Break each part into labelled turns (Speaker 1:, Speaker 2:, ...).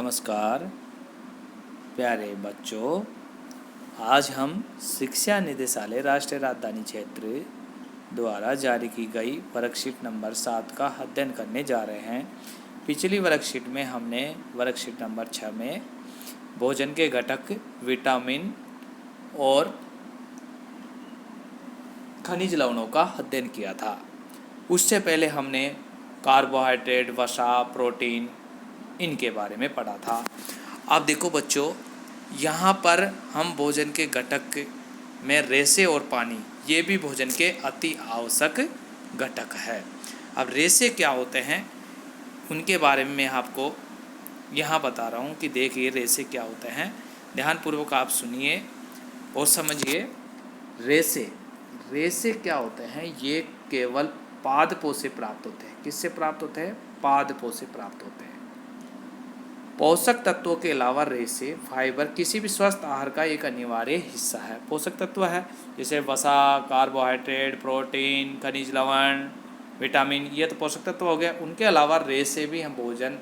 Speaker 1: नमस्कार प्यारे बच्चों, आज हम शिक्षा निदेशालय राष्ट्रीय राजधानी क्षेत्र द्वारा जारी की गई वर्कशीट नंबर 7 का अध्ययन करने जा रहे हैं। पिछली वर्कशीट में हमने वर्कशीट नंबर 6 में भोजन के घटक, विटामिन और खनिज लवणों का अध्ययन किया था। उससे पहले हमने कार्बोहाइड्रेट, वसा, प्रोटीन इनके बारे में पढ़ा था। अब देखो बच्चों, यहाँ पर हम भोजन के घटक में रेशे और पानी, ये भी भोजन के अति आवश्यक घटक है। अब रेशे क्या होते हैं उनके बारे में मैं आपको यहाँ बता रहा हूँ कि देखिए रेशे क्या होते हैं। ध्यानपूर्वक आप सुनिए और समझिए। रेशे क्या होते हैं? ये केवल पादपों से प्राप्त होते हैं। किससे प्राप्त होते हैं? पादपों से प्राप्त होते हैं। पोषक तत्वों के अलावा रेशे, फाइबर किसी भी स्वस्थ आहार का एक अनिवार्य हिस्सा है। पोषक तत्व है जैसे वसा, कार्बोहाइड्रेट, प्रोटीन, खनिज लवण, विटामिन, ये तो पोषक तत्व हो गए। उनके अलावा रेशे भी हम भोजन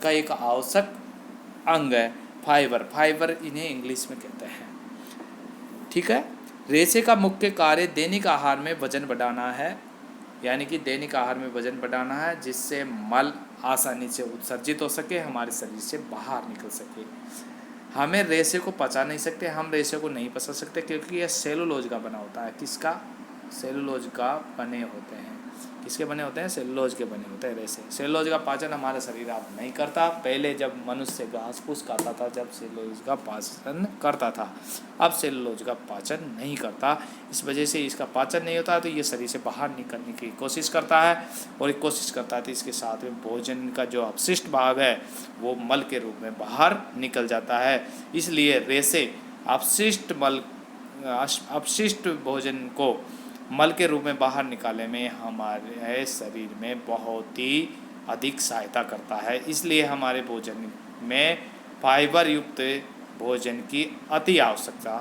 Speaker 1: का एक आवश्यक अंग है। फाइबर इन्हें इंग्लिश में कहते हैं। ठीक है। रेशे का मुख्य कार्य दैनिक आहार में वजन बढ़ाना है, यानी कि दैनिक आहार में वजन बढ़ाना है, जिससे मल आसानी से उत्सर्जित हो सके, हमारे शरीर से बाहर निकल सके। हमें रेशे को पचा नहीं सकते, हम रेशे को नहीं पचा सकते क्योंकि यह सेलुलोज का बना होता है। किसका? सेलुलोज का बने होते हैं। किसके बने होते हैं? सेलुलोज के बने होते हैं रेशे। सेलुलोज का पाचन हमारा शरीर अब नहीं करता। पहले जब मनुष्य घास फूस खाता था, जब सेलुलोज का पाचन करता था, अब सेलुलोज का पाचन नहीं करता। इस वजह से इसका पाचन नहीं होता, तो ये शरीर से बाहर निकलने की कोशिश करता है और एक कोशिश करता है तो इसके साथ में भोजन का जो अपशिष्ट भाग है वो मल के रूप में बाहर निकल जाता है। इसलिए रेशे अपशिष्ट भोजन को मल के रूप में बाहर निकालने में हमारे शरीर में बहुत ही अधिक सहायता करता है। इसलिए हमारे भोजन में फाइबर युक्त भोजन की अति आवश्यकता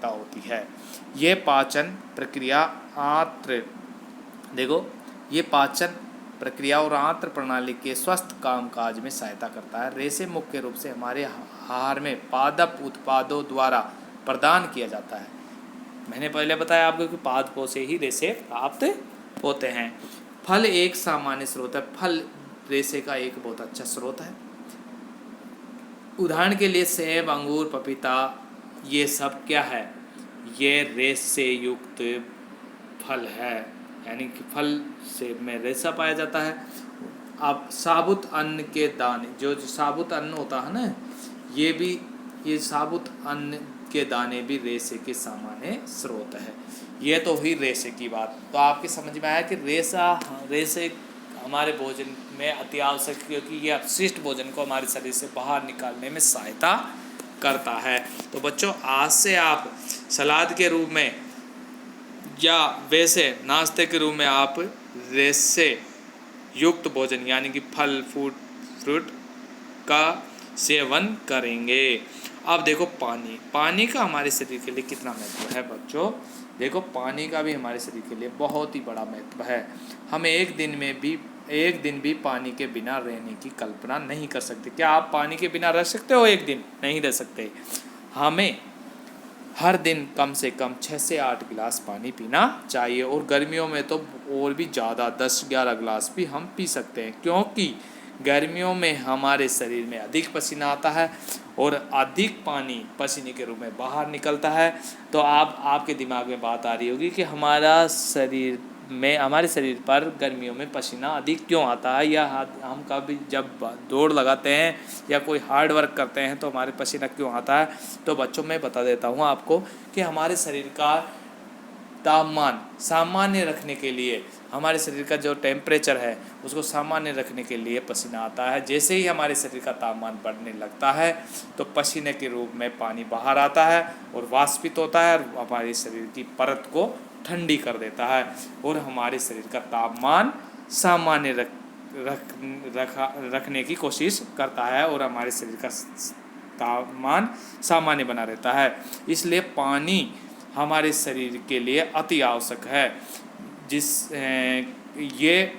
Speaker 1: होती है। ये पाचन प्रक्रिया और आंत्र प्रणाली के स्वस्थ कामकाज में सहायता करता है। रेशे मुख्य रूप से हमारे आहार में पादप उत्पादों द्वारा प्रदान किया जाता है। मैंने पहले बताया आपको कि पादपों से ही रेशे प्राप्त होते हैं। फल एक सामान्य स्रोत है। फल रेशे का एक बहुत अच्छा स्रोत है। उदाहरण के लिए सेब, अंगूर, पपीता, ये सब क्या है? ये रेशे युक्त फल है, यानी कि फल से में रेशा पाया जाता है। अब साबुत अन्न के दाने, जो साबुत अन्न होता है ना, ये साबुत अन्न के दाने भी रेशे के सामान्य स्रोत है। ये तो हुई रेशे की बात। तो आपके समझ में आया कि रेशे हमारे भोजन में अति आवश्यक, क्योंकि ये अपशिष्ट भोजन को हमारे शरीर से बाहर निकालने में सहायता करता है। तो बच्चों, आज से आप सलाद के रूप में या वैसे नाश्ते के रूप में आप रेशे युक्त भोजन यानी कि फल, फ्रूट का सेवन करेंगे। अब देखो पानी का हमारे शरीर के लिए कितना महत्व है बच्चों। देखो, पानी का भी हमारे शरीर के लिए बहुत ही बड़ा महत्व है। हम एक दिन भी पानी के बिना रहने की कल्पना नहीं कर सकते। क्या आप पानी के बिना रह सकते हो? एक दिन नहीं रह सकते। हमें हर दिन कम से कम 6 से 8 गिलास पानी पीना चाहिए, और गर्मियों में तो और भी ज़्यादा 10-11 गिलास भी हम पी सकते हैं, क्योंकि गर्मियों में हमारे शरीर में अधिक पसीना आता है और अधिक पानी पसीने के रूप में बाहर निकलता है। तो आपके दिमाग में बात आ रही होगी कि हमारे शरीर पर गर्मियों में पसीना अधिक क्यों आता है, या हम कभी जब दौड़ लगाते हैं या कोई हार्ड वर्क करते हैं तो हमारे पसीना क्यों आता है। तो बच्चों, मैं बता देता हूँ आपको कि हमारे शरीर का तापमान सामान्य रखने के लिए, हमारे शरीर का जो टेम्परेचर है उसको सामान्य रखने के लिए पसीना आता है। जैसे ही हमारे शरीर का तापमान बढ़ने लगता है तो पसीने के रूप में पानी बाहर आता है और वाष्पित होता है और हमारे शरीर की परत को ठंडी कर देता है और हमारे शरीर का तापमान सामान्य रखने की कोशिश करता है और हमारे शरीर का तापमान सामान्य बना रहता है। इसलिए पानी हमारे शरीर के लिए अति आवश्यक है। ये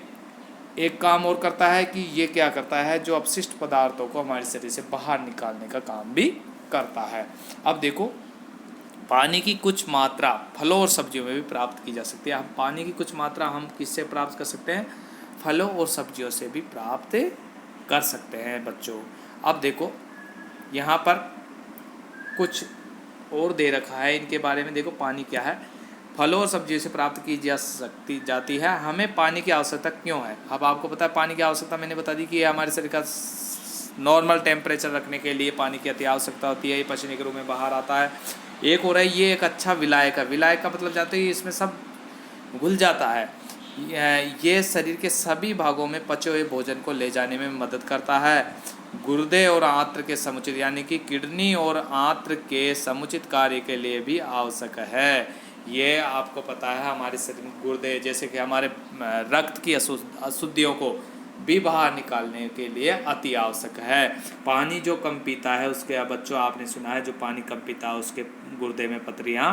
Speaker 1: एक काम और करता है कि ये क्या करता है, जो अपशिष्ट पदार्थों को हमारे शरीर से बाहर निकालने का काम भी करता है। अब देखो, पानी की कुछ मात्रा फलों और सब्जियों में भी प्राप्त की जा सकती है। हम पानी की कुछ मात्रा हम किससे प्राप्त कर सकते हैं, फलों और सब्जियों से भी प्राप्त कर सकते हैं बच्चों। अब देखो यहाँ पर कुछ और दे रखा है, इनके बारे में देखो पानी क्या है। फलों और सब्जियों से प्राप्त की जाती है। हमें पानी की आवश्यकता क्यों है? अब आपको पता है पानी की आवश्यकता मैंने बता दी कि ये हमारे शरीर का नॉर्मल टेम्परेचर रखने के लिए पानी की अति आवश्यकता होती है। ये पसीने के रूप में बाहर आता है। एक हो रहा है ये एक अच्छा विलायक है। विलायक का मतलब जानते हैं, इसमें सब घुल जाता है। ये शरीर के सभी भागों में पचे हुए भोजन को ले जाने में मदद करता है। गुर्दे और आंत्र के समुचित यानी कि किडनी और आंत्र के समुचित कार्य के लिए भी आवश्यक है। ये आपको पता है हमारे शरीर में गुर्दे जैसे कि हमारे रक्त की अशुद्धियों को भी बाहर निकालने के लिए अति आवश्यक है। पानी जो कम पीता है उसके, बच्चों आपने सुना है, जो पानी कम पीता है उसके गुर्दे में पथरियाँ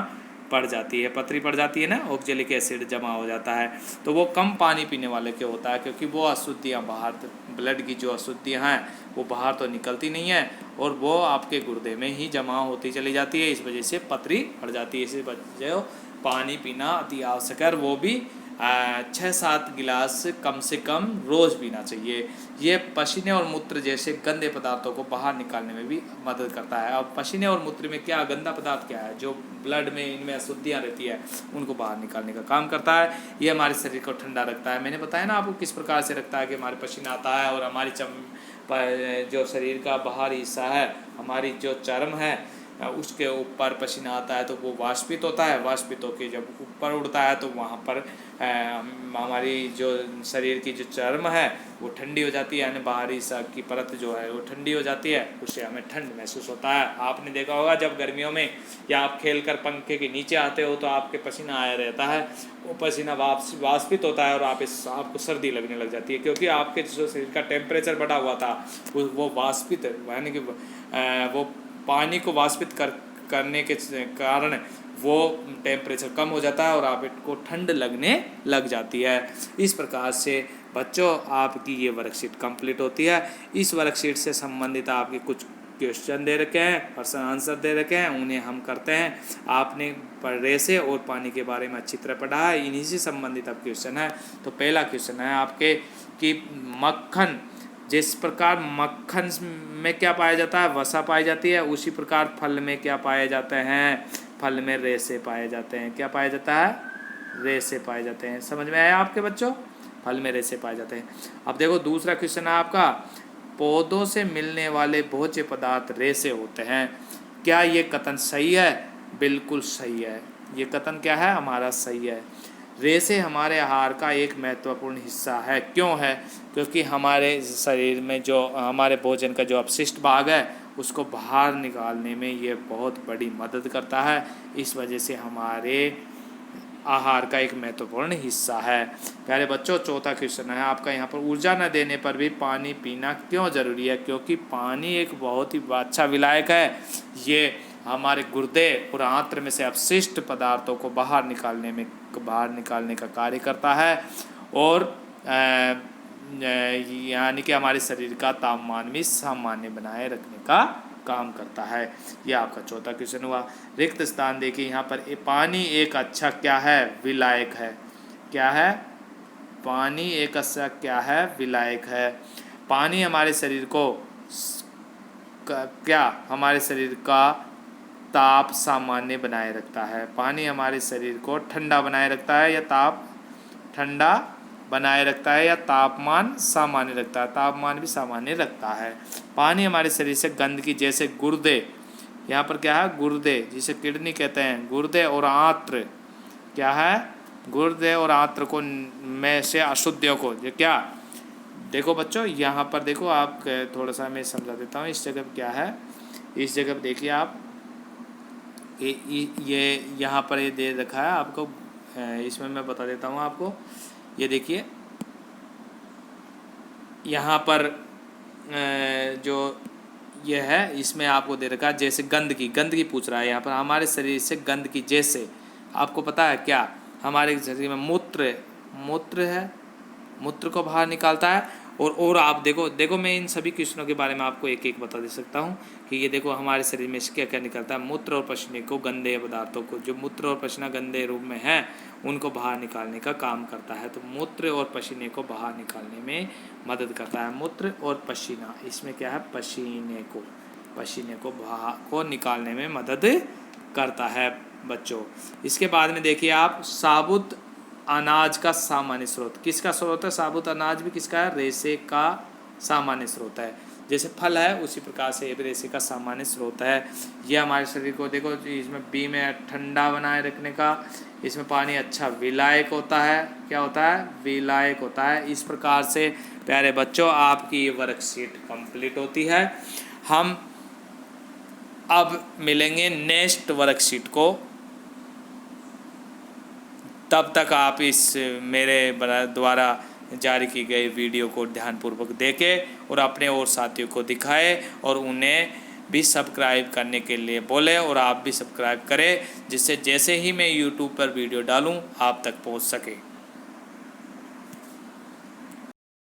Speaker 1: पड़ जाती है, पथरी पड़ जाती है ना, ऑक्जेलिक एसिड जमा हो जाता है। तो वो कम पानी पीने वाले के होता है, क्योंकि वो अशुद्धियाँ बाहर, ब्लड की जो अशुद्धियाँ हैं वो बाहर तो निकलती नहीं है और वो आपके गुर्दे में ही जमा होती चली जाती है। इस वजह से पथरी पड़ जाती है। इसी वजह पानी पीना अति आवश्यक है और वो भी 6-7 गिलास कम से कम रोज़ पीना चाहिए। ये पसीने और मूत्र जैसे गंदे पदार्थों को बाहर निकालने में भी मदद करता है। अब पसीने और मूत्र में क्या गंदा पदार्थ क्या है, जो ब्लड में इनमें अशुद्धियाँ रहती है उनको बाहर निकालने का काम करता है। ये हमारे शरीर को ठंडा रखता है। मैंने बताया ना आपको किस प्रकार से रखता है, कि हमारे पसीना आता है और हमारी जो शरीर का बाहरी हिस्सा है, हमारी जो चर्म है उसके ऊपर पसीना आता है तो वो वाष्पित होता है। वाष्पित होकर जब ऊपर उड़ता है तो वहाँ पर हमारी जो शरीर की जो चर्म है वो ठंडी हो जाती है, यानी बाहरी हिस्सा की परत जो है वो ठंडी हो जाती है, उससे हमें ठंड महसूस होता है। आपने देखा होगा जब गर्मियों में या आप खेल कर पंखे के नीचे आते हो तो आपके पसीना आया रहता है, वो पसीना वाष्पित होता है और आपको सर्दी लगने लग जाती है, क्योंकि आपके जो शरीर का टेम्परेचर बढ़ा हुआ था वो वाष्पित, यानी कि वो पानी को वाष्पित करने के कारण वो टेम्परेचर कम हो जाता है और आपको ठंड लगने लग जाती है। इस प्रकार से बच्चों आपकी ये वर्कशीट कंप्लीट होती है। इस वर्कशीट से संबंधित आपके कुछ क्वेश्चन दे रखे हैं, प्रश्न आंसर दे रखे हैं, उन्हें हम करते हैं। आपने रेसे और पानी के बारे में अच्छी तरह पढ़ा है, इन्हीं से संबंधित अब क्वेश्चन है। तो पहला क्वेश्चन है आपके कि मक्खन, जिस प्रकार मक्खन में क्या पाया जाता है, वसा पाई जाती है, उसी प्रकार फल में क्या पाए जाते हैं, फल में रेसे पाए जाते हैं। क्या पाया जाता है, रेसे पाए जाते हैं। समझ में आया आपके बच्चों, फल में रेसे पाए जाते हैं। अब देखो दूसरा क्वेश्चन है आपका, पौधों से मिलने वाले भोज्य पदार्थ रेसे होते हैं। क्या ये कथन सही है? बिल्कुल सही है। ये कथन क्या है हमारा, सही है। रेसे हमारे आहार का एक महत्वपूर्ण हिस्सा है। क्यों है? क्योंकि हमारे शरीर में जो हमारे भोजन का जो अपशिष्ट भाग है उसको बाहर निकालने में ये बहुत बड़ी मदद करता है। इस वजह से हमारे आहार का एक महत्वपूर्ण हिस्सा है। प्यारे बच्चों, चौथा क्वेश्चन है आपका यहाँ पर, ऊर्जा न देने पर भी पानी पीना क्यों ज़रूरी है? क्योंकि पानी एक बहुत ही अच्छा विलायक है। ये हमारे गुर्दे और आंत्र में से अपशिष्ट पदार्थों को बाहर निकालने का कार्य करता है और यानी कि हमारे शरीर का तापमान भी सामान्य बनाए रखने का काम करता है। ये आपका चौथा क्वेश्चन हुआ। रिक्त स्थान देखिए यहाँ पर, पानी एक अच्छा क्या है, विलायक है। क्या है? पानी एक अच्छा क्या है, विलायक है। पानी हमारे शरीर को हमारे शरीर का ताप सामान्य बनाए रखता है। पानी हमारे शरीर को ठंडा बनाए रखता है या ठंडा बनाए रखता है या तापमान सामान्य रखता है? तापमान भी सामान्य रखता है। पानी हमारे शरीर से गंदगी जैसे गुर्दे, यहाँ पर क्या है, गुर्दे जिसे किडनी कहते हैं, गुर्दे और आंत्र, क्या है, गुर्दे और आंत्र को में से अशुद्धियों को, ये क्या, देखो बच्चों यहाँ पर देखो, आप थोड़ा सा मैं समझा देता हूँ। इस जगह क्या है, इस जगह देखिए आप, ये यहाँ पर ये दे रखा है आपको, इसमें मैं बता देता हूँ आपको। ये देखिए यहाँ पर जो ये है इसमें आपको दे रखा है, जैसे गंदगी पूछ रहा है यहाँ पर, हमारे शरीर से गंदगी जैसे, आपको पता है क्या, हमारे शरीर में मूत्र है, मूत्र को बाहर निकालता है। और आप देखो मैं इन सभी क्वेश्चनों के बारे में आपको एक एक बता दे सकता हूँ कि ये देखो हमारे शरीर में क्या क्या निकलता है। मूत्र और पसीने को, गंदे पदार्थों को, जो मूत्र और पसीना गंदे रूप में है उनको बाहर निकालने का काम करता है। तो मूत्र और पसीने को बाहर निकालने में मदद करता है। मूत्र और पसीना, इसमें क्या है, पसीने को बाहर को निकालने में मदद करता है बच्चों। इसके बाद में देखिए आप, साबुत अनाज का सामान्य स्रोत किसका स्रोत है? साबुत अनाज भी किसका है? रेशे का सामान्य स्रोत है। जैसे फल है उसी प्रकार से रेशे का सामान्य स्रोत है। ये हमारे शरीर को देखो, इसमें बी में ठंडा बनाए रखने का, इसमें पानी अच्छा विलायक होता है। क्या होता है? विलायक होता है। इस प्रकार से प्यारे बच्चों आपकी ये वर्कशीट कंप्लीट होती है। हम अब मिलेंगे नेक्स्ट वर्कशीट को। तब तक आप इस मेरे द्वारा जारी की गई वीडियो को ध्यानपूर्वक देखें और अपने और साथियों को दिखाएं और उन्हें भी सब्सक्राइब करने के लिए बोलें और आप भी सब्सक्राइब करें, जिससे जैसे ही मैं यूट्यूब पर वीडियो डालूं आप तक पहुंच सके।